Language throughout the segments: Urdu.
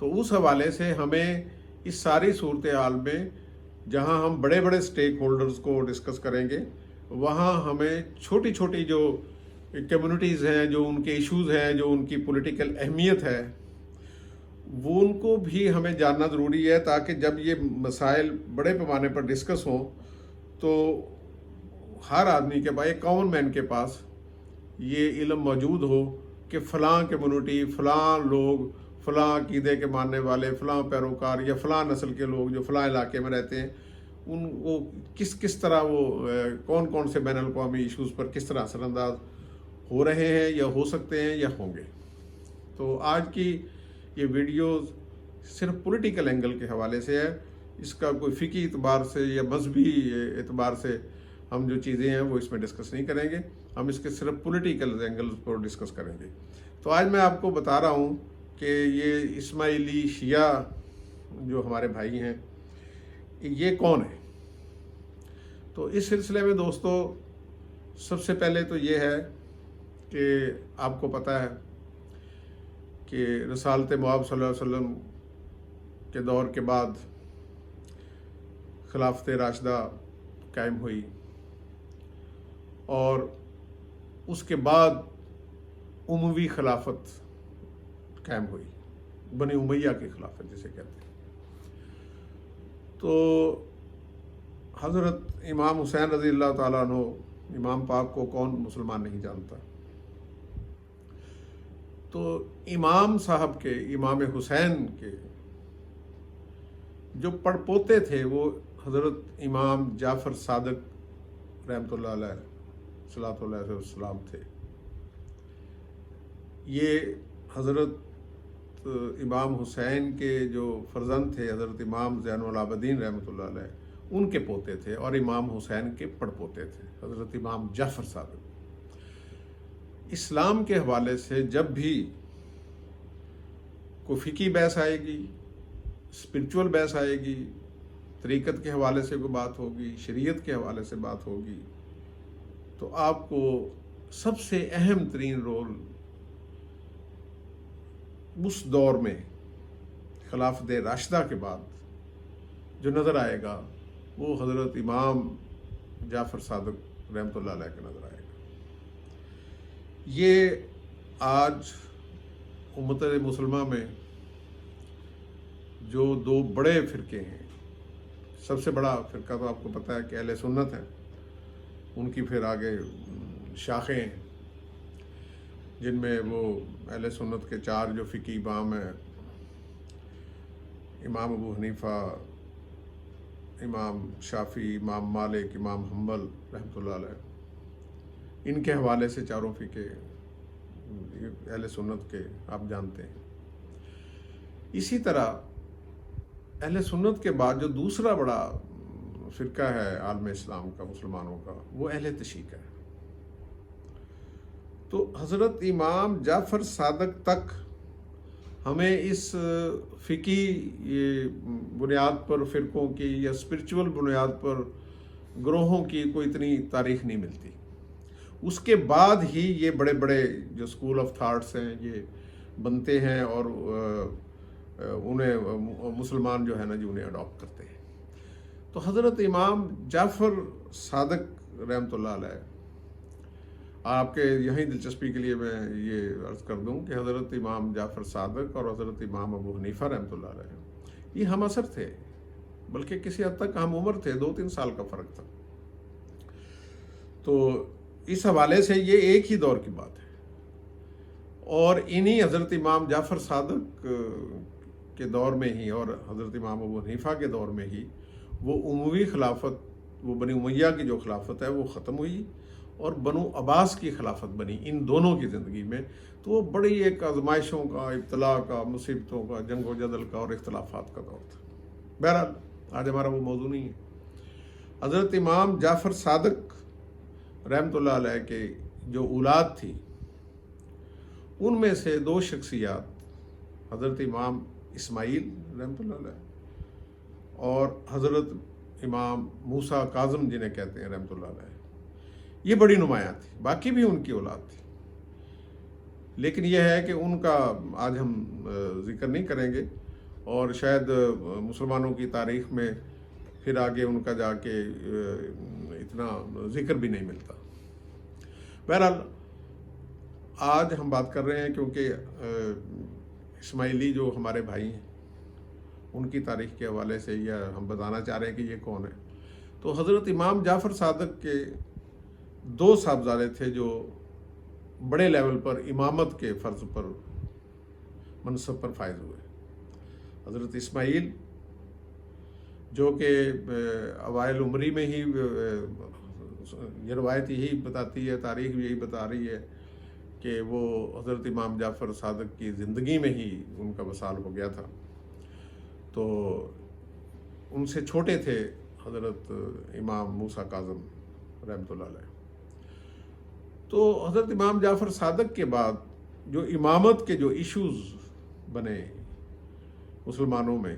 تو اس حوالے سے ہمیں اس ساری صورتحال میں جہاں ہم بڑے بڑے سٹیک ہولڈرز کو ڈسکس کریں گے، وہاں ہمیں چھوٹی چھوٹی جو کمیونٹیز ہیں، جو ان کے ایشوز ہیں، جو ان کی پولیٹیکل اہمیت ہے، وہ ان کو بھی ہمیں جاننا ضروری ہے، تاکہ جب یہ مسائل بڑے پیمانے پر ڈسکس ہوں تو ہر آدمی کے پاس، ایک کامن مین کے پاس یہ علم موجود ہو کہ فلاں کمیونٹی، فلاں لوگ، فلاں عقیدے کے ماننے والے، فلاں پیروکار یا فلاں نسل کے لوگ جو فلاں علاقے میں رہتے ہیں، ان وہ کس طرح وہ کون کون سے بین الاقوامی ایشوز پر کس طرح اثر انداز ہو رہے ہیں یا ہو سکتے ہیں یا ہوں گے۔ تو آج کی یہ ویڈیو صرف پولیٹیکل اینگل کے حوالے سے ہے، اس کا کوئی فقہی اعتبار سے یا مذہبی اعتبار سے ہم جو چیزیں ہیں وہ اس میں ڈسکس نہیں کریں گے، ہم اس کے صرف پولیٹیکل اینگلز پر ڈسکس کریں گے۔ تو آج میں آپ کو بتا رہا ہوں کہ یہ اسماعیلی شیعہ جو ہمارے بھائی ہیں یہ کون ہے۔ تو اس سلسلے میں دوستو سب سے پہلے تو یہ ہے کہ آپ کو پتہ ہے کہ رسالت مآب صلی اللہ علیہ وسلم کے دور کے بعد خلافت راشدہ قائم ہوئی، اور اس کے بعد اموی خلافت قائم ہوئی، بنی امیہ کی خلافت جسے کہتے ہیں۔ تو حضرت امام حسین رضی اللہ تعالیٰ عنہ، امام پاک کو کون مسلمان نہیں جانتا۔ تو امام صاحب کے، امام حسین کے جو پڑ پوتے تھے وہ حضرت امام جعفر صادق رحمۃ اللہ علیہ صلاۃ اللہ علیہ وسلم تھے۔ یہ حضرت امام حسین کے جو فرزند تھے حضرت امام زین العابدین رحمۃ اللہ علیہ، ان کے پوتے تھے، اور امام حسین کے پڑ پوتے تھے حضرت امام جعفر صادق۔ اسلام کے حوالے سے جب بھی کوئی فقہی بحث آئے گی، اسپرچول بحث آئے گی، طریقت کے حوالے سے کوئی بات ہوگی، شریعت کے حوالے سے بات ہوگی، تو آپ کو سب سے اہم ترین رول اس دور میں خلافت راشدہ کے بعد جو نظر آئے گا وہ حضرت امام جعفر صادق رحمۃ اللہ علیہ کا نظر آئے گا۔ یہ آج امت مسلمہ میں جو دو بڑے فرقے ہیں، سب سے بڑا فرقہ تو آپ کو پتہ ہے کہ اہل سنت ہے، ان کی پھر آگے شاخیں ہیں جن میں وہ اہل سنت کے چار جو فقہی امام ہیں، امام ابو حنیفہ، امام شافعی، امام مالک، امام حنبل رحمۃ اللہ علیہ، ان کے حوالے سے چاروں فقہ اہل سنت کے آپ جانتے ہیں۔ اسی طرح اہل سنت کے بعد جو دوسرا بڑا فرقہ ہے عالم اسلام کا، مسلمانوں کا، وہ اہل تشیع ہے۔ تو حضرت امام جعفر صادق تک ہمیں اس فقہی بنیاد پر فرقوں کی یا اسپرچول بنیاد پر گروہوں کی کوئی اتنی تاریخ نہیں ملتی۔ اس کے بعد ہی یہ بڑے بڑے جو اسکول آف تھاٹس ہیں یہ بنتے ہیں، اور انہیں مسلمان جو ہے نا جی انہیں اڈاپٹ کرتے ہیں۔ تو حضرت امام جعفر صادق رحمۃ اللہ علیہ، آپ کے یہیں دلچسپی کے لیے میں یہ عرض کر دوں کہ حضرت امام جعفر صادق اور حضرت امام ابو حنیفہ رحمۃ اللہ علیہ یہ ہم عصر تھے، بلکہ کسی حد تک ہم عمر تھے، 2-3 سال کا فرق تھا۔ تو اس حوالے سے یہ ایک ہی دور کی بات ہے، اور انہی حضرت امام جعفر صادق کے دور میں ہی اور حضرت امام ابو حنیفہ کے دور میں ہی وہ اموی خلافت، وہ بنی امیہ کی جو خلافت ہے وہ ختم ہوئی، اور بنو عباس کی خلافت بنی ان دونوں کی زندگی میں۔ تو وہ بڑی ایک آزمائشوں کا، ابتلاء کا، مصیبتوں کا، جنگ و جدل کا اور اختلافات کا دور تھا۔ بہرحال آج ہمارا وہ موضوع نہیں ہے۔ حضرت امام جعفر صادق رحمۃ اللہ علیہ کے جو اولاد تھی، ان میں سے 2 شخصیات حضرت امام اسماعیل رحمۃ اللہ علیہ اور حضرت امام موسیٰ کاظم جنہیں کہتے ہیں رحمۃ اللہ علیہ، یہ بڑی نمایاں تھی، باقی بھی ان کی اولاد تھی، لیکن یہ ہے کہ ان کا آج ہم ذکر نہیں کریں گے۔ اور شاید مسلمانوں کی تاریخ میں پھر آگے ان کا جا کے اتنا ذکر بھی نہیں ملتا۔ بہرحال آج ہم بات کر رہے ہیں کیونکہ اسماعیلی جو ہمارے بھائی ہیں ان کی تاریخ کے حوالے سے یہ ہم بتانا چاہ رہے ہیں کہ یہ کون ہے۔ تو حضرت امام جعفر صادق کے 2 صاحبزادے تھے جو بڑے لیول پر امامت کے فرض پر منصب پر فائز ہوئے۔ حضرت اسماعیل جو کہ اوائل عمری میں ہی، یہ روایت یہی بتاتی ہے، تاریخ بھی یہی بتا رہی ہے کہ وہ حضرت امام جعفر صادق کی زندگی میں ہی ان کا وصال ہو گیا تھا۔ تو ان سے چھوٹے تھے حضرت امام موسیٰ کاظم رحمۃ اللہ علیہ۔ تو حضرت امام جعفر صادق کے بعد جو امامت کے جو ایشوز بنے مسلمانوں میں،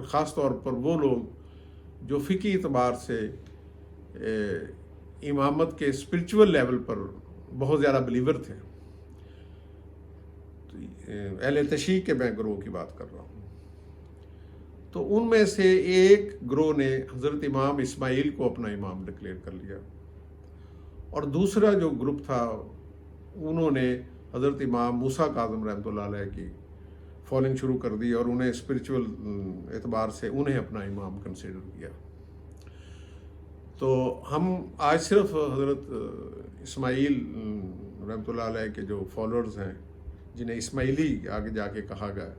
خاص طور پر وہ لوگ جو فقہی اعتبار سے امامت کے اسپرچول لیول پر بہت زیادہ بلیور تھے، اہل تشیع کے میں گروہ کی بات کر رہا ہوں، تو ان میں سے ایک گروہ نے حضرت امام اسماعیل کو اپنا امام ڈکلیئر کر لیا، اور دوسرا جو گروپ تھا انہوں نے حضرت امام موسیٰ کاظم رحمۃ اللہ علیہ کی فالوئنگ شروع کر دی اور انہیں اسپرچول اعتبار سے انہیں اپنا امام کنسیڈر کیا۔ تو ہم آج صرف حضرت اسماعیل رحمۃ اللہ علیہ کے جو فالوورز ہیں جنہیں اسماعیلی آگے جا کے کہا گیا،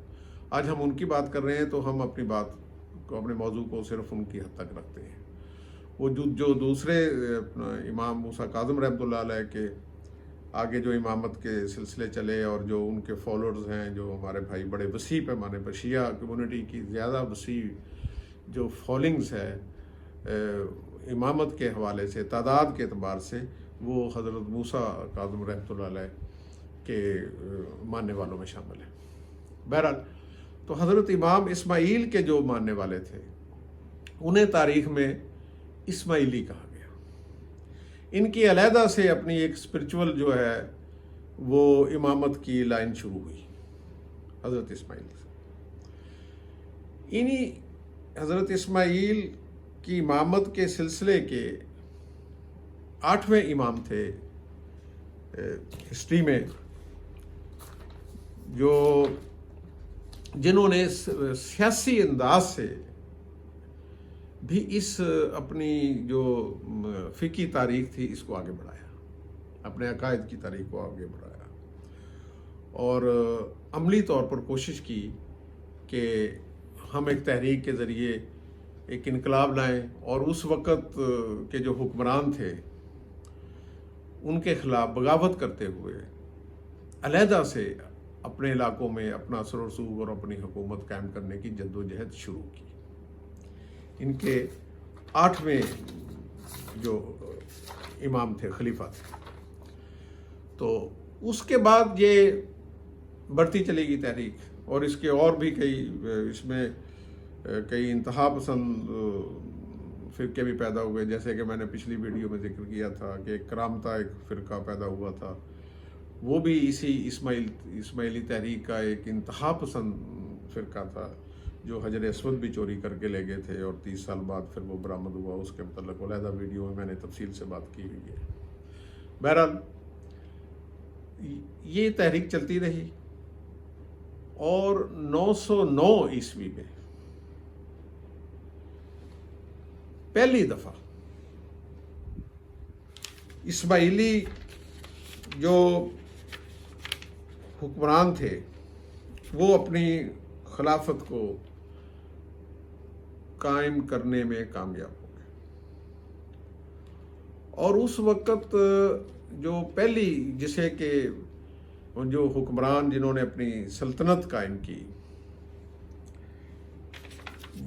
آج ہم ان کی بات کر رہے ہیں، تو ہم اپنی بات کو، اپنے موضوع کو صرف ان کی حد تک رکھتے ہیں۔ وہ جو دوسرے امام موسیٰ کاظم رحمۃ اللہ علیہ کے آگے جو امامت کے سلسلے چلے اور جو ان کے فالوورز ہیں، جو ہمارے بھائی بڑے وسیع پیمانے پر شیعہ کمیونٹی کی زیادہ وسیع جو فالوئنگز ہے امامت کے حوالے سے، تعداد کے اعتبار سے، وہ حضرت موسیٰ کاظم رحمۃ اللہ علیہ کے ماننے والوں میں شامل ہیں۔ بہرحال تو حضرت امام اسماعیل کے جو ماننے والے تھے انہیں تاریخ میں اسماعیلی کہا گیا۔ ان کی علیحدہ سے اپنی ایک اسپرچول جو ہے وہ امامت کی لائن شروع ہوئی حضرت اسماعیل سے۔ انہی حضرت اسماعیل کی امامت کے سلسلے کے 8ویں امام تھے ہسٹری میں، جنہوں نے سیاسی انداز سے بھی اس اپنی جو فقہی تاریخ تھی اس کو آگے بڑھایا، اپنے عقائد کی تاریخ کو آگے بڑھایا، اور عملی طور پر کوشش کی کہ ہم ایک تحریک کے ذریعے ایک انقلاب لائیں، اور اس وقت کے جو حکمران تھے ان کے خلاف بغاوت کرتے ہوئے علیحدہ سے اپنے علاقوں میں اپنا اثر و رسوخ اور اپنی حکومت قائم کرنے کی جدوجہد شروع کی۔ ان کے 8ویں جو امام تھے، خلیفہ تھے۔ تو اس کے بعد یہ بڑھتی چلے گی تحریک، اور اس کے اور بھی اس میں کئی انتہا پسند فرقے بھی پیدا ہوئے، جیسے کہ میں نے پچھلی ویڈیو میں ذکر کیا تھا کہ کرامتہ ایک فرقہ پیدا ہوا تھا، وہ بھی اسی اسماعیلی تحریک کا ایک انتہا پسند فرقہ تھا، جو حجر اسود بھی چوری کر کے لے گئے تھے، اور 30 سال بعد پھر وہ برآمد ہوا۔ اس کے متعلق علیحدہ ویڈیو میں نے تفصیل سے بات کی ہوئی ہے۔ بہرحال یہ تحریک چلتی رہی، اور 909 عیسوی میں پہلی دفعہ اسماعیلی جو حکمران تھے وہ اپنی خلافت کو قائم کرنے میں کامیاب ہو گئے، اور اس وقت جو پہلی جسے کہ جو حکمران جنہوں نے اپنی سلطنت قائم کی،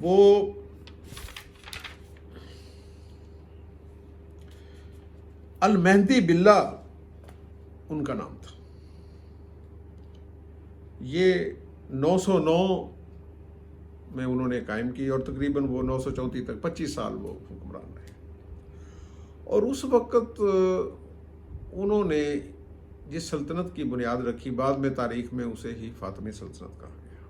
وہ المہدی باللہ ان کا نام تھا۔ یہ 909 میں انہوں نے قائم کی، اور تقریباً وہ 934 تک 25 سال وہ حکمران رہے، اور اس وقت انہوں نے جس سلطنت کی بنیاد رکھی، بعد میں تاریخ میں اسے ہی فاطمی سلطنت کہا گیا۔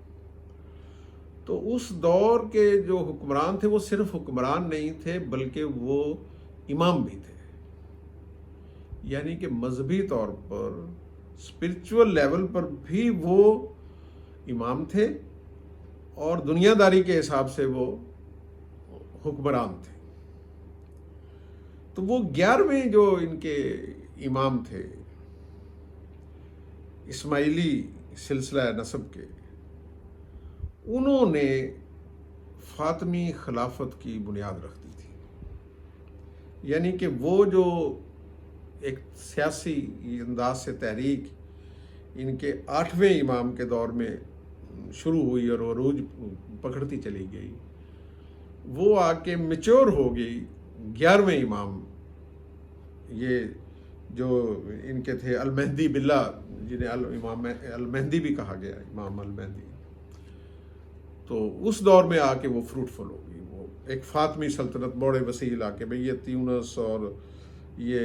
تو اس دور کے جو حکمران تھے وہ صرف حکمران نہیں تھے بلکہ وہ امام بھی تھے، یعنی کہ مذہبی طور پر اسپرچول لیول پر بھی وہ امام تھے اور دنیا داری کے حساب سے وہ حکمران تھے۔ تو وہ 11ویں جو ان کے امام تھے اسماعیلی سلسلہ نسب کے، انہوں نے فاطمی خلافت کی بنیاد رکھ دی تھی، یعنی کہ وہ جو ایک سیاسی انداز سے تحریک ان کے 8ویں امام کے دور میں شروع ہوئی اور عروج پکڑتی چلی گئی، وہ آ کے میچور ہو گئی 11ویں امام، یہ جو ان کے تھے المہدی باللہ، جنہیں امام المہدی بھی کہا گیا، امام المہدی۔ تو اس دور میں آ کے وہ فروٹفل ہو گئی، وہ ایک فاطمی سلطنت بڑے وسیع علاقے میں، یہ تیونس اور یہ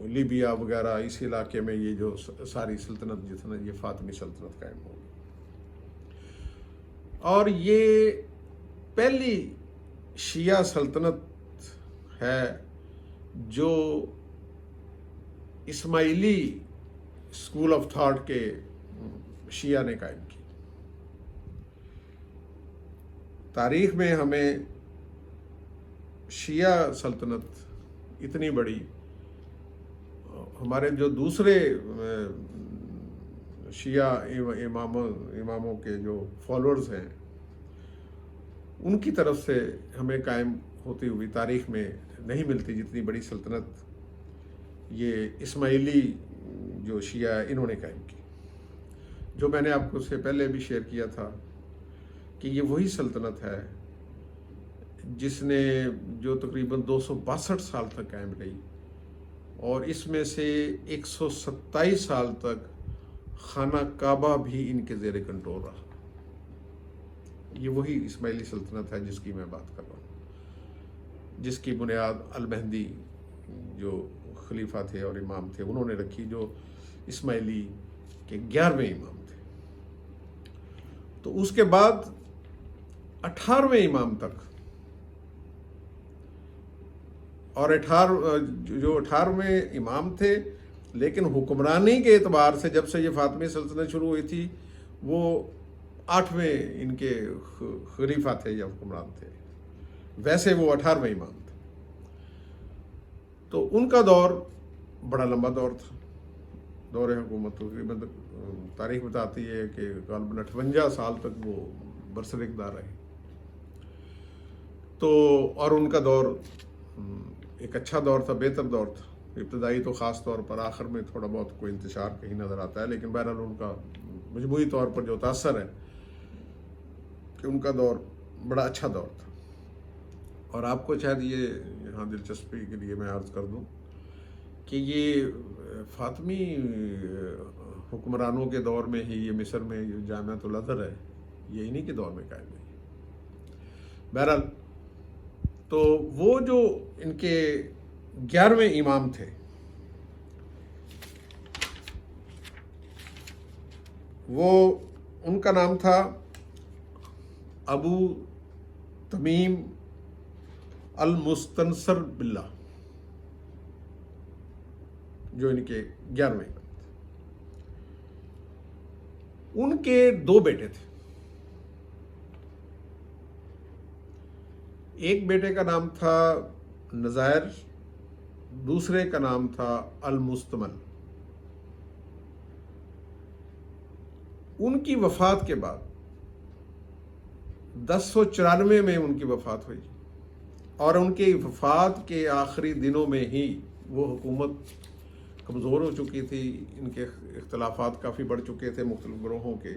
لیبیا وغیرہ اس علاقے میں یہ جو ساری سلطنت جتنا یہ فاطمی سلطنت قائم ہو گئی، اور یہ پہلی شیعہ سلطنت ہے جو اسماعیلی اسکول آف تھاٹ کے شیعہ نے قائم کی۔ تاریخ میں ہمیں شیعہ سلطنت اتنی بڑی، ہمارے جو دوسرے شیعہ اماموں کے جو فالوورز ہیں ان کی طرف سے ہمیں قائم ہوتی ہوئی تاریخ میں نہیں ملتی جتنی بڑی سلطنت یہ اسماعیلی جو شیعہ انہوں نے قائم کی، جو میں نے آپ کو اس سے پہلے بھی شیئر کیا تھا کہ یہ وہی سلطنت ہے جس نے جو تقریباً 262 سال تک قائم رہی، اور اس میں سے 127 سال تک خانہ کعبہ بھی ان کے زیر کنٹرول رہا۔ یہ وہی اسماعیلی سلطنت ہے جس کی میں بات کر رہا ہوں، جس کی بنیاد المہدی جو خلیفہ تھے اور امام تھے انہوں نے رکھی، جو اسماعیلی کے 11ویں امام تھے۔ تو اس کے بعد 18ویں امام تک، اور 18ویں امام تھے، لیکن حکمرانی کے اعتبار سے جب سے یہ فاطمی سلطنت شروع ہوئی تھی وہ 8ویں ان کے خلیفہ تھے یا حکمران تھے، ویسے وہ 18ویں امام تھے۔ تو ان کا دور بڑا لمبا دور تھا، دور حکومت تقریباً تاریخ بتاتی ہے کہ غالباً 58 سال تک وہ برسر اقتدار رہے۔ تو اور ان کا دور ایک اچھا دور تھا، بہتر دور تھا۔ ابتدائی تو خاص طور پر، آخر میں تھوڑا بہت کوئی انتشار کہیں نظر آتا ہے، لیکن بہرحال ان کا مجموعی طور پر جو تاثر ہے کہ ان کا دور بڑا اچھا دور تھا۔ اور آپ کو شاید یہ یہاں دلچسپی کے لیے میں عرض کر دوں کہ یہ فاطمی حکمرانوں کے دور میں ہی یہ مصر میں جو جامعۃ الازہر ہے یہ انہی کے دور میں قائم ہوئی۔ بہرحال تو وہ جو ان کے 11ویں امام تھے وہ ان کا نام تھا ابو تمیم المستنصر باللہ، جو ان کے 11ویں امام تھے۔ ان کے 2 بیٹے تھے، ایک بیٹے کا نام تھا نزائر، دوسرے کا نام تھا المستمل۔ ان کی وفات کے بعد 1094 میں ان کی وفات ہوئی، اور ان کی وفات کے آخری دنوں میں ہی وہ حکومت کمزور ہو چکی تھی، ان کے اختلافات کافی بڑھ چکے تھے مختلف گروہوں کے،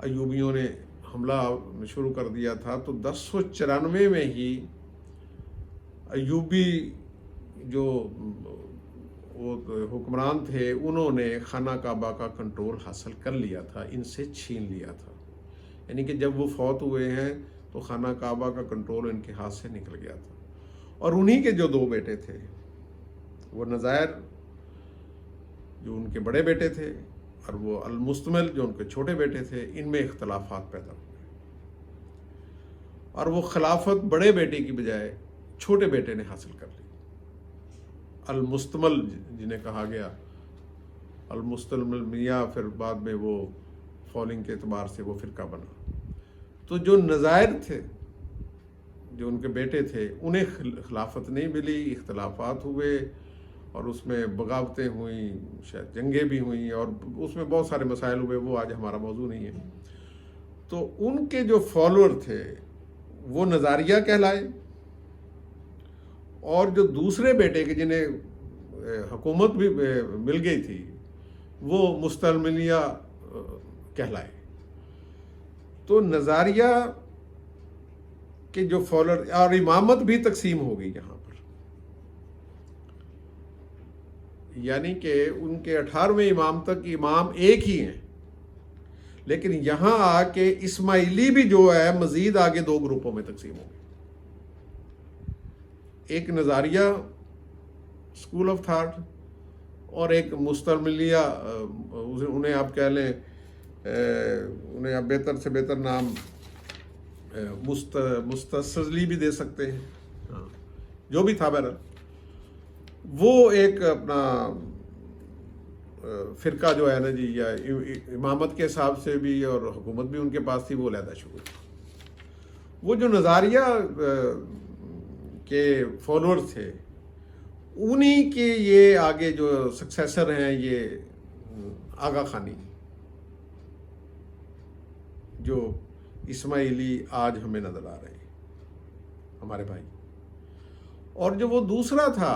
ایوبیوں نے حملہ شروع کر دیا تھا۔ تو 1094 میں ہی ایوبی جو وہ حکمران تھے انہوں نے خانہ کعبہ کا کنٹرول حاصل کر لیا تھا، ان سے چھین لیا تھا، یعنی کہ جب وہ فوت ہوئے ہیں تو خانہ کعبہ کا کنٹرول ان کے ہاتھ سے نکل گیا تھا۔ اور انہی کے جو 2 بیٹے تھے وہ نزائر جو ان کے بڑے بیٹے تھے، اور وہ المستمل جو ان کے چھوٹے بیٹے تھے، ان میں اختلافات پیدا ہوئے، اور وہ خلافت بڑے بیٹے کی بجائے چھوٹے بیٹے نے حاصل کر لی۔ المستمل جنہیں کہا گیا، المستمل میاں، پھر بعد میں وہ فالنگ کے اعتبار سے وہ فرقہ بنا۔ تو جو نظائر تھے، جو ان کے بیٹے تھے، انہیں خلافت نہیں ملی، اختلافات ہوئے، اور اس میں بغاوتیں ہوئیں، شاید جنگیں بھی ہوئیں، اور اس میں بہت سارے مسائل ہوئے، وہ آج ہمارا موضوع نہیں ہے۔ تو ان کے جو فالوور تھے وہ نظاریہ کہلائے، اور جو دوسرے بیٹے کے جنہیں حکومت بھی مل گئی تھی وہ مستعملیہ کہلائے۔ تو نظاریہ کے جو فالوور، اور امامت بھی تقسیم ہو گئی یہاں پر، یعنی کہ ان کے 18ویں امام تک امام ایک ہی ہیں، لیکن یہاں آ کے اسماعیلی بھی جو ہے مزید آگے 2 گروپوں میں تقسیم ہو گئی۔ ایک نظاریہ اسکول آف تھاٹ، اور ایک مستعملیہ، انہیں آپ کہہ لیں، انہیں آپ بہتر سے بہتر نام مستثلی بھی دے سکتے ہیں، جو بھی تھا بہرحال، وہ ایک اپنا فرقہ جو ہے نا جی، یا امامت کے حساب سے بھی اور حکومت بھی ان کے پاس تھی، وہ علیحدہ شروع تھا۔ وہ جو نظاریہ کے فالوور تھے، انہی کے یہ آگے جو سکسیسر ہیں، یہ آغا خانی، جو اسماعیلی آج ہمیں نظر آ رہے ہیں، ہمارے بھائی۔ اور جو وہ دوسرا تھا،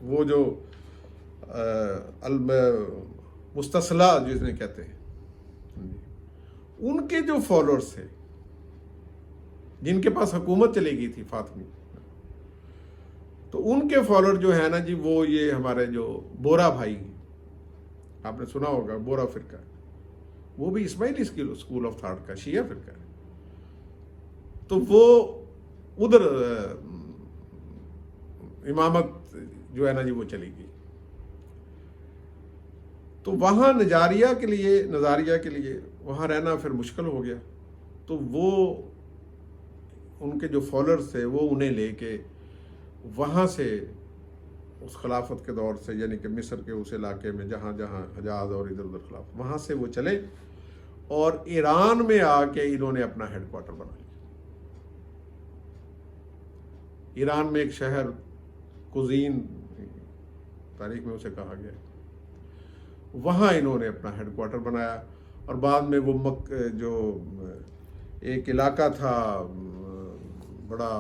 وہ جو مستصلہ جس نے کہتے ہیں، ان کے جو فالوورز تھے، جن کے پاس حکومت چلی گئی تھی فاطمی، تو ان کے فالوور جو ہے نا جی، وہ یہ ہمارے جو بورا بھائی، آپ نے سنا ہوگا بورا فرقہ، وہ بھی اسماعیلی اسکول آف تھاٹ کا شیعہ فرقہ ہے۔ تو وہ ادھر امامت جو ہے نا جی وہ چلی گئی۔ تو وہاں نظاریہ کے لیے وہاں رہنا پھر مشکل ہو گیا۔ تو وہ ان کے جو فالوورز تھے، وہ انہیں لے کے وہاں سے اس خلافت کے دور سے، یعنی کہ مصر کے اس علاقے میں جہاں جہاں حجاز اور ادھر ادھر خلافت، وہاں سے وہ چلے اور ایران میں آ کے انہوں نے اپنا ہیڈ کوارٹر بنا لیا۔ ایران میں ایک شہر کوزین تاریخ میں اسے کہا گیا، وہاں انہوں نے اپنا ہیڈ کوارٹر بنایا، اور بعد میں وہ جو ایک علاقہ تھا بڑا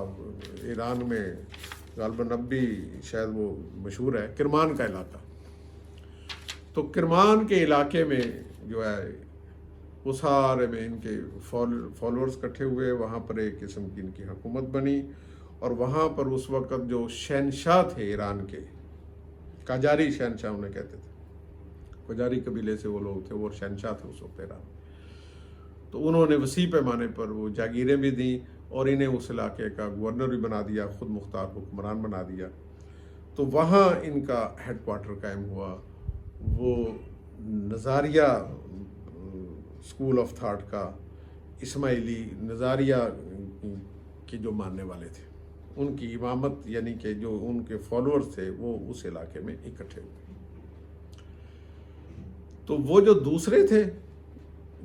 ایران میں، غالباً اب بھی شاید وہ مشہور ہے، کرمان کا علاقہ۔ تو کرمان کے علاقے میں جو ہے وہ سارے میں ان کے فالوورز اکٹھے ہوئے، وہاں پر ایک قسم کی ان کی حکومت بنی، اور وہاں پر اس وقت جو شہنشاہ تھے ایران کے، قاجاری شہنشاہ انہیں کہتے تھے، قاجاری قبیلے سے وہ لوگ تھے، وہ شہنشاہ تھے اس وقت ایران۔ تو انہوں نے وسیع پیمانے پر وہ جاگیریں بھی دیں، اور انہیں اس علاقے کا گورنر بھی بنا دیا، خود مختار حکمران بنا دیا۔ تو وہاں ان کا ہیڈ کوارٹر قائم ہوا، وہ نظاریہ اسکول آف تھاٹ کا، اسماعیلی نظاریہ کے جو ماننے والے تھے، ان کی امامت، یعنی کہ جو ان کے فالوورز تھے، وہ اس علاقے میں اکٹھے ہوئے۔ تو وہ جو دوسرے تھے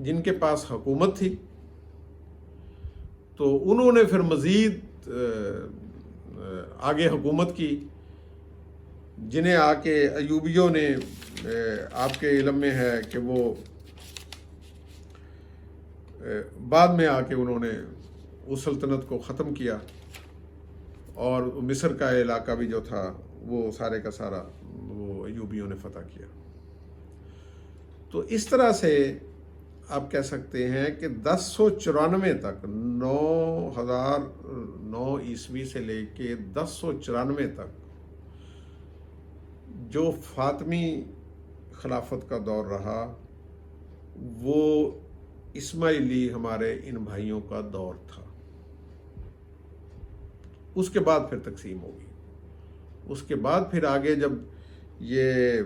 جن کے پاس حکومت تھی، تو انہوں نے پھر مزید آگے حکومت کی، جنہیں آ کے ایوبیوں نے، آپ کے علم میں ہے کہ وہ بعد میں آ کے انہوں نے اس سلطنت کو ختم کیا، اور مصر کا علاقہ بھی جو تھا وہ سارے کا سارا وہ ایوبیوں نے فتح کیا۔ تو اس طرح سے آپ کہہ سکتے ہیں کہ 1094 تک، 9009 عیسوی سے لے کے 1094 تک جو فاطمی خلافت کا دور رہا، وہ اسماعیلی ہمارے ان بھائیوں کا دور تھا۔ اس کے بعد پھر تقسیم ہوگی، اس کے بعد پھر آگے جب یہ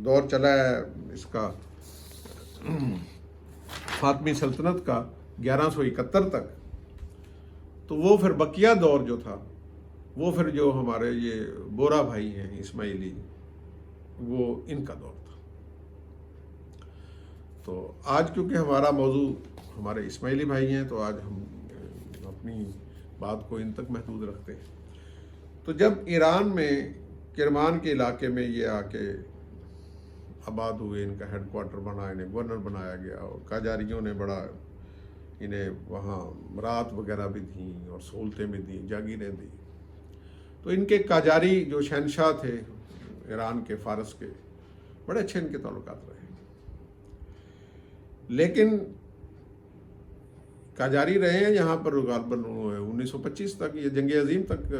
دور چلا ہے اس کا فاطمی سلطنت کا 1171 تک، تو وہ پھر بقیہ دور جو تھا وہ پھر جو ہمارے یہ بورا بھائی ہیں اسماعیلی، وہ ان کا دور تھا۔ تو آج کیونکہ ہمارا موضوع ہمارے اسماعیلی بھائی ہیں تو آج ہم اپنی بات کو ان تک محدود رکھتے ہیں۔ تو جب ایران میں کرمان کے علاقے میں یہ آ کے آباد ہوئے، ان کا ہیڈ کوارٹر بنا، انہیں گورنر بنایا گیا، اور قاجاریوں نے بڑا انہیں وہاں رات وغیرہ بھی دیں اور سہولتیں بھی دیں، جاگیریں دیں، تو ان کے قاجاری جو شہنشاہ تھے ایران کے، فارس کے، بڑے اچھے ان کے تعلقات رہے، لیکن قاجاری رہے ہیں یہاں پر غالباً 1925 تک، یہ جنگ عظیم تک،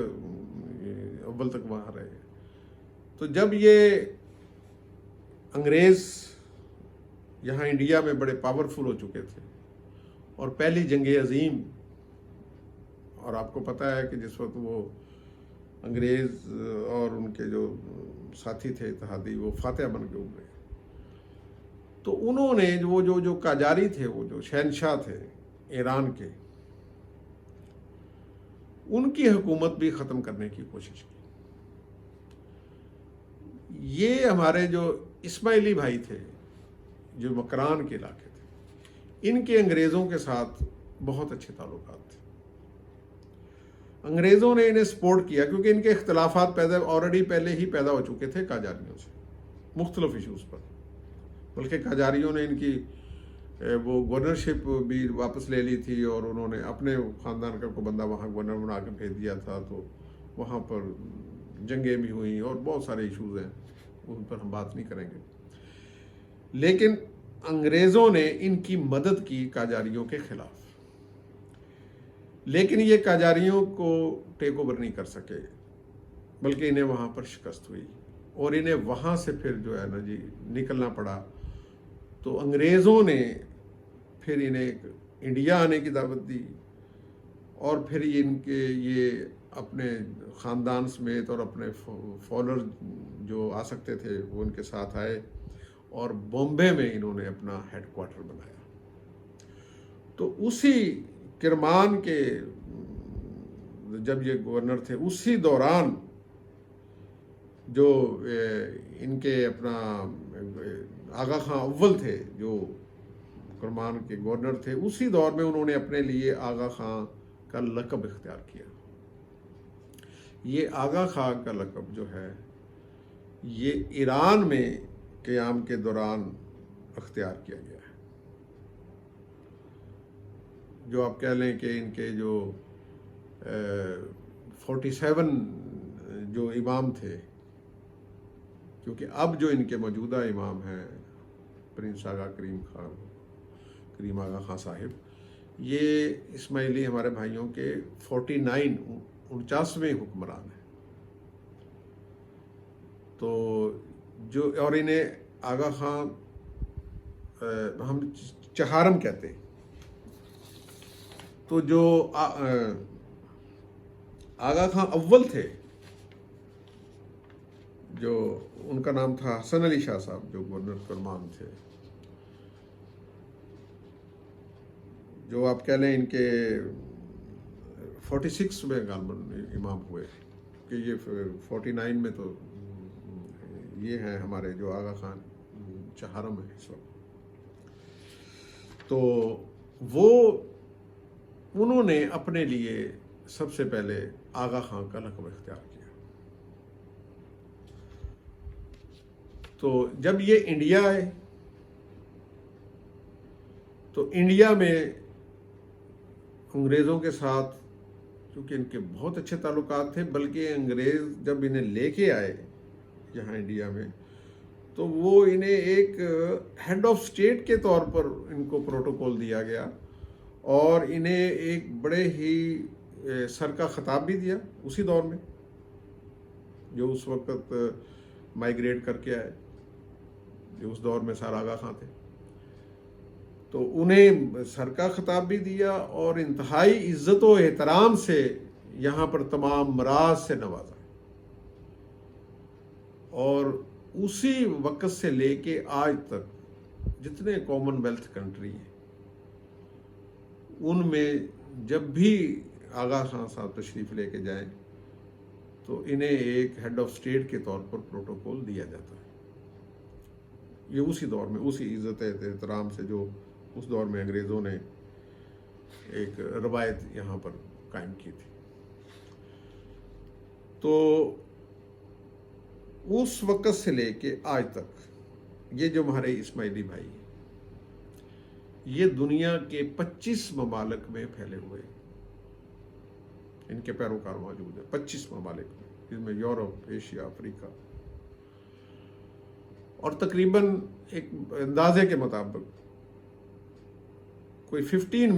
اول تک وہاں رہے۔ تو جب یہ انگریز یہاں انڈیا میں بڑے پاورفل ہو چکے تھے، اور پہلی جنگ عظیم، اور آپ کو پتہ ہے کہ جس وقت وہ انگریز اور ان کے جو ساتھی تھے اتحادی، وہ فاتح بن کے ابھرے، تو انہوں نے جو قاجاری تھے، وہ جو شہنشاہ تھے ایران کے، ان کی حکومت بھی ختم کرنے کی کوشش کی۔ یہ ہمارے جو اسماعیلی بھائی تھے جو مکران کے علاقے تھے، ان کے انگریزوں کے ساتھ بہت اچھے تعلقات تھے۔ انگریزوں نے انہیں سپورٹ کیا کیونکہ ان کے اختلافات آلریڈی پہلے ہی پیدا ہو چکے تھے قاجاریوں سے مختلف ایشوز پر، بلکہ قاجاریوں نے ان کی وہ گورنرشپ بھی واپس لے لی تھی، اور انہوں نے اپنے خاندان کا کوئی بندہ وہاں گورنر بنا کے بھیج دیا تھا، تو وہاں پر جنگیں بھی ہوئیں اور بہت سارے ایشوز ہیں، ان پر ہم بات نہیں کریں گے۔ لیکن انگریزوں نے ان کی مدد کی قاجاریوں کے خلاف، لیکن یہ قاجاریوں کو ٹیک اوور نہیں کر سکے، بلکہ انہیں وہاں پر شکست ہوئی، اور انہیں وہاں سے پھر جو ہے نا جی نکلنا پڑا۔ تو انگریزوں نے پھر انہیں انڈیا آنے کی دعوت دی، اور پھر ان کے یہ اپنے خاندان سمیت اور اپنے فالوور جو آ سکتے تھے وہ ان کے ساتھ آئے، اور بامبے میں انہوں نے اپنا ہیڈ کوارٹر بنایا۔ تو اسی کرمان کے جب یہ گورنر تھے، اسی دوران جو ان کے اپنا آغا خان اول تھے جو کرمان کے گورنر تھے، اسی دور میں انہوں نے اپنے لیے آغا خان کا لقب اختیار کیا۔ یہ آغا خان کا لقب جو ہے یہ ایران میں قیام کے دوران اختیار کیا گیا ہے۔ جو آپ کہہ لیں کہ ان کے جو 47 جو امام تھے، کیونکہ اب جو ان کے موجودہ امام ہیں پرنس آغا کریم آغا خان صاحب، یہ اسماعیلی ہمارے بھائیوں کے 49ویں حکمران ہیں۔ تو جو اور انہیں آغا خان ہم چہارم کہتے ہیں۔ تو جو آغا خان اول تھے، جو ان کا نام تھا حسن علی شاہ صاحب، جو گورنر کرمان تھے، جو آپ کہہ لیں ان کے 46 میں غالباً امام ہوئے، کہ یہ 49 میں تو یہ ہیں ہمارے جو آغا خان چہارم ہیں اس وقت۔ تو وہ انہوں نے اپنے لیے سب سے پہلے آغا خان کا لقب اختیار کیا۔ تو جب یہ انڈیا آئے تو انڈیا میں انگریزوں کے ساتھ چونکہ ان کے بہت اچھے تعلقات تھے، بلکہ انگریز جب انہیں لے کے آئے یہاں انڈیا میں، تو وہ انہیں ایک ہیڈ آف اسٹیٹ کے طور پر ان کو پروٹوکول دیا گیا، اور انہیں ایک بڑے ہی سر کا خطاب بھی دیا اسی دور میں، جو اس وقت مائیگریٹ کر کے آئے، جو اس دور میں سر آغا خان تھے۔ تو انہیں سر کا خطاب بھی دیا، اور انتہائی عزت و احترام سے یہاں پر تمام مراز سے نوازا، اور اسی وقت سے لے کے آج تک جتنے کامن ویلتھ کنٹری ہیں ان میں جب بھی آغا خان صاحب تشریف لے کے جائیں تو انہیں ایک ہیڈ آف اسٹیٹ کے طور پر پروٹوکول دیا جاتا ہے. یہ اسی دور میں اسی عزت احترام سے جو اس دور میں انگریزوں نے ایک روایت یہاں پر قائم کی تھی. تو اس وقت سے لے کے آج تک یہ جو ہمارے اسماعیلی بھائی ہیں یہ دنیا کے 25 ممالک میں پھیلے ہوئے ہیں. ان کے پیروکار موجود ہیں 25 ممالک میں، جس میں یورپ، ایشیا، افریقہ، اور تقریباً ایک اندازے کے مطابق کوئی 15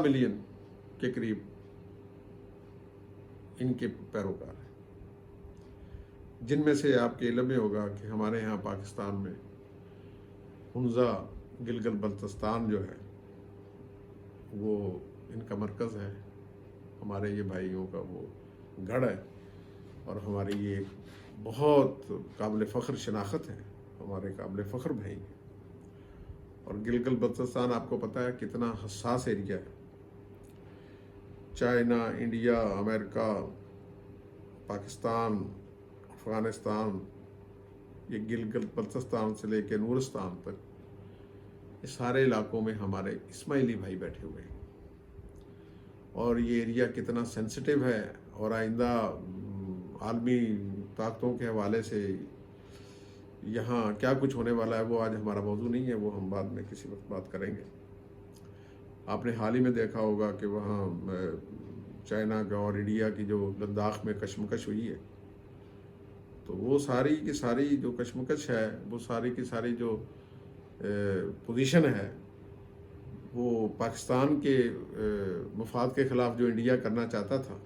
ملین کے قریب ان کے پیروکار ہیں، جن میں سے آپ کے علم میں ہوگا کہ ہمارے ہاں پاکستان میں ہنزا گلگت بلتستان جو ہے وہ ان کا مرکز ہے، ہمارے یہ بھائیوں کا وہ گڑھ ہے، اور ہماری یہ ایک بہت قابل فخر شناخت ہے، ہمارے قابل فخر بھائی ہیں. اور گلگت بلتستان آپ کو پتہ ہے کتنا حساس ایریا ہے. چائنا، انڈیا، امریکہ، پاکستان، افغانستان، یہ گلگت بلتستان سے لے کے نورستان تک اس سارے علاقوں میں ہمارے اسماعیلی بھائی بیٹھے ہوئے ہیں. اور یہ ایریا کتنا سینسٹیو ہے، اور آئندہ عالمی طاقتوں کے حوالے سے یہاں کیا کچھ ہونے والا ہے وہ آج ہمارا موضوع نہیں ہے، وہ ہم بعد میں کسی وقت بات کریں گے. آپ نے حال ہی میں دیکھا ہوگا کہ وہاں چائنا کا اور انڈیا کی جو لداخ میں کشمکش ہوئی ہے، تو وہ ساری کی ساری جو کشمکش ہے، وہ ساری کی ساری جو پوزیشن ہے، وہ پاکستان کے مفاد کے خلاف جو انڈیا کرنا چاہتا تھا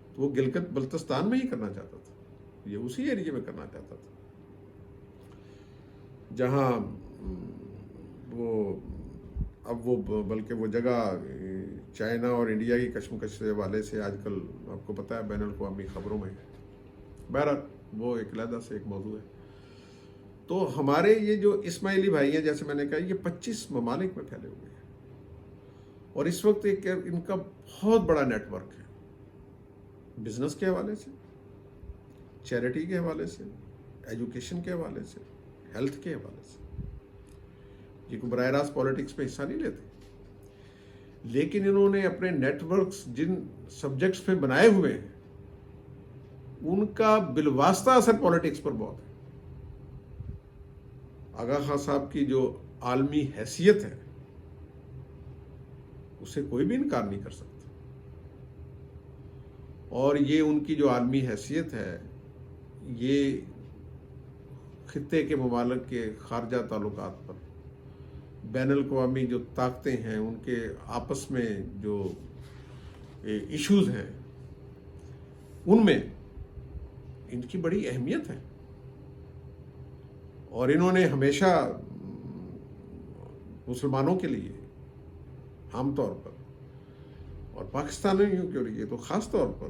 تو وہ گلگت بلتستان میں ہی کرنا چاہتا تھا، یہ اسی ایریا میں کرنا چاہتا تھا جہاں وہ اب وہ بلکہ وہ جگہ چائنا اور انڈیا کی کشمکش کے حوالے سے آج کل آپ کو پتہ ہے بین الاقوامی خبروں میں ہے. بہرحال وہ ایک علیحدہ سے ایک موضوع ہے. تو ہمارے یہ جو اسماعیلی بھائی ہیں، جیسے میں نے کہا، یہ 25 ممالک میں پھیلے ہوئے ہیں، اور اس وقت ایک ان کا بہت بڑا نیٹ ورک ہے، بزنس کے حوالے سے، چیریٹی کے حوالے سے، ایجوکیشن کے حوالے سے، ہیلتھ کے حوالے سے. یہ کوئی براہ راست پالیٹکس میں حصہ نہیں لیتے، لیکن انہوں نے اپنے نیٹ ورکس جن سبجیکٹس پہ بنائے ہوئے ہیں ان کا بالواسطہ اثر پالیٹکس پر بہت ہے. آغا خان صاحب کی جو عالمی حیثیت ہے اسے کوئی بھی انکار نہیں کر سکتا، اور یہ ان کی جو عالمی حیثیت ہے یہ خطے کے ممالک کے خارجہ تعلقات پر، بین الاقوامی جو طاقتیں ہیں ان کے آپس میں جو ایشوز ہیں ان میں ان کی بڑی اہمیت ہے. اور انہوں نے ہمیشہ مسلمانوں کے لیے عام طور پر اور پاکستانیوں کے لیے تو خاص طور پر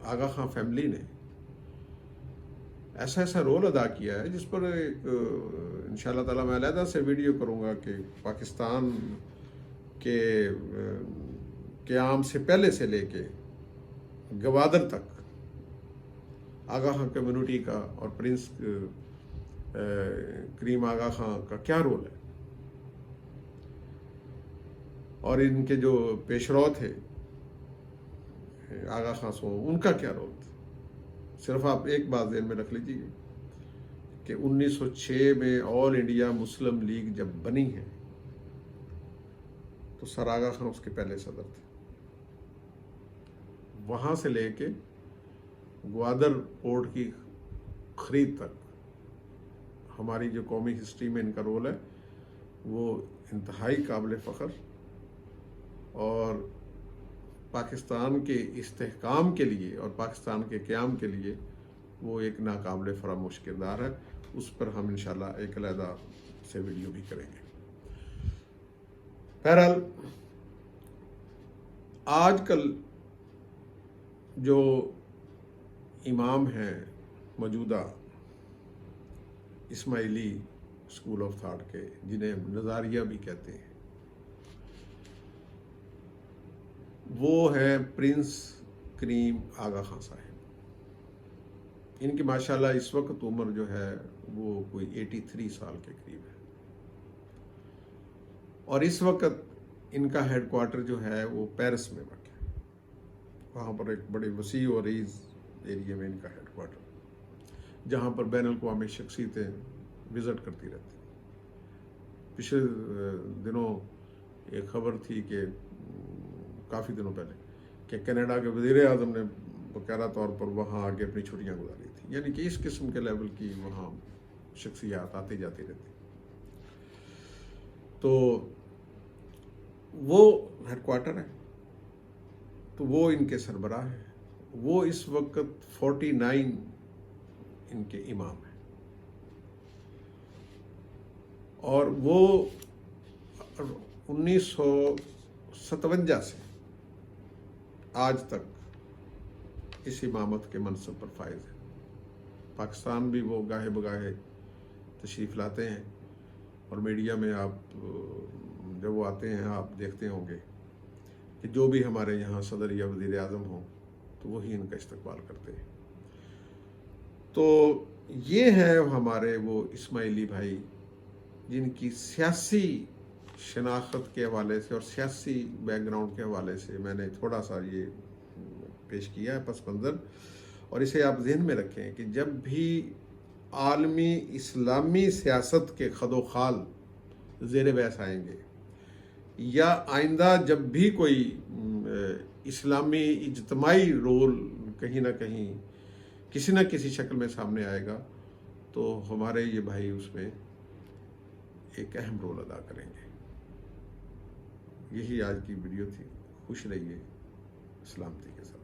آغا خان فیملی نے ایسا رول ادا کیا ہے جس پر انشاءاللہ تعالیٰ میں علیحدہ سے ویڈیو کروں گا کہ پاکستان کے قیام سے پہلے سے لے کے گوادر تک آغا خان کمیونٹی کا اور پرنس کریم آغا خان کا کیا رول ہے، اور ان کے جو پیشرو تھے آغا خان سو ان کا کیا رول تھا. صرف آپ ایک بات ذہن میں رکھ لیجیے کہ 1906 میں آل انڈیا مسلم لیگ جب بنی ہے تو سر آغا خان اس کے پہلے صدر تھے. وہاں سے لے کے گوادر پورٹ کی خرید تک ہماری جو قومی ہسٹری میں ان کا رول ہے وہ انتہائی قابل فخر، اور پاکستان کے استحکام کے لیے اور پاکستان کے قیام کے لیے وہ ایک ناقابل فراموش کردار ہے. اس پر ہم انشاءاللہ ایک علیحدہ سے ویڈیو بھی کریں گے. بہرحال آج کل جو امام ہیں موجودہ اسماعیلی اسکول آف تھاٹ کے، جنہیں نظاریہ بھی کہتے ہیں، وہ ہے پرنس کریم آغا خان صاحب۔ ان کی ماشاءاللہ اس وقت عمر جو ہے وہ کوئی 83 سال کے قریب ہے، اور اس وقت ان کا ہیڈ کوارٹر جو ہے وہ پیرس میں واقع ہے۔ وہاں پر ایک بڑے وسیع و عریض ایریے میں ان کا ہیڈ کوارٹر، جہاں پر بین الاقوامی شخصیتیں وزٹ کرتی رہتی ہیں۔ پچھلے دنوں ایک خبر تھی کہ کافی دنوں پہلے کہ کینیڈا کے وزیر اعظم نے باقاعدہ طور پر وہاں آگے اپنی چھٹیاں گزاری تھی، یعنی کہ اس قسم کے لیول کی وہاں شخصیات آتی جاتی رہتی۔ تو وہ ہیڈ کوارٹر ہے، تو وہ ان کے سربراہ ہیں۔ وہ اس وقت 49 ان کے امام ہیں، اور وہ 1957 سے آج تک اس امامت کے منصب پر فائز ہیں۔ پاکستان بھی وہ گاہے بگاہے تشریف لاتے ہیں، اور میڈیا میں آپ جب وہ آتے ہیں آپ دیکھتے ہوں گے کہ جو بھی ہمارے یہاں صدر یا وزیر اعظم ہوں تو وہی ان کا استقبال کرتے ہیں۔ تو یہ ہیں ہمارے وہ اسماعیلی بھائی، جن کی سیاسی شناخت کے حوالے سے اور سیاسی بیک گراؤنڈ کے حوالے سے میں نے تھوڑا سا یہ پیش کیا ہے پس منظر، اور اسے آپ ذہن میں رکھیں کہ جب بھی عالمی اسلامی سیاست کے خد و خال زیر بحث آئیں گے، یا آئندہ جب بھی کوئی اسلامی اجتماعی رول کہیں نہ کہیں کسی نہ کسی شکل میں سامنے آئے گا، تو ہمارے یہ بھائی اس میں ایک اہم رول ادا کریں گے۔ یہی آج کی ویڈیو تھی۔ خوش رہیے، سلامتی کے ساتھ۔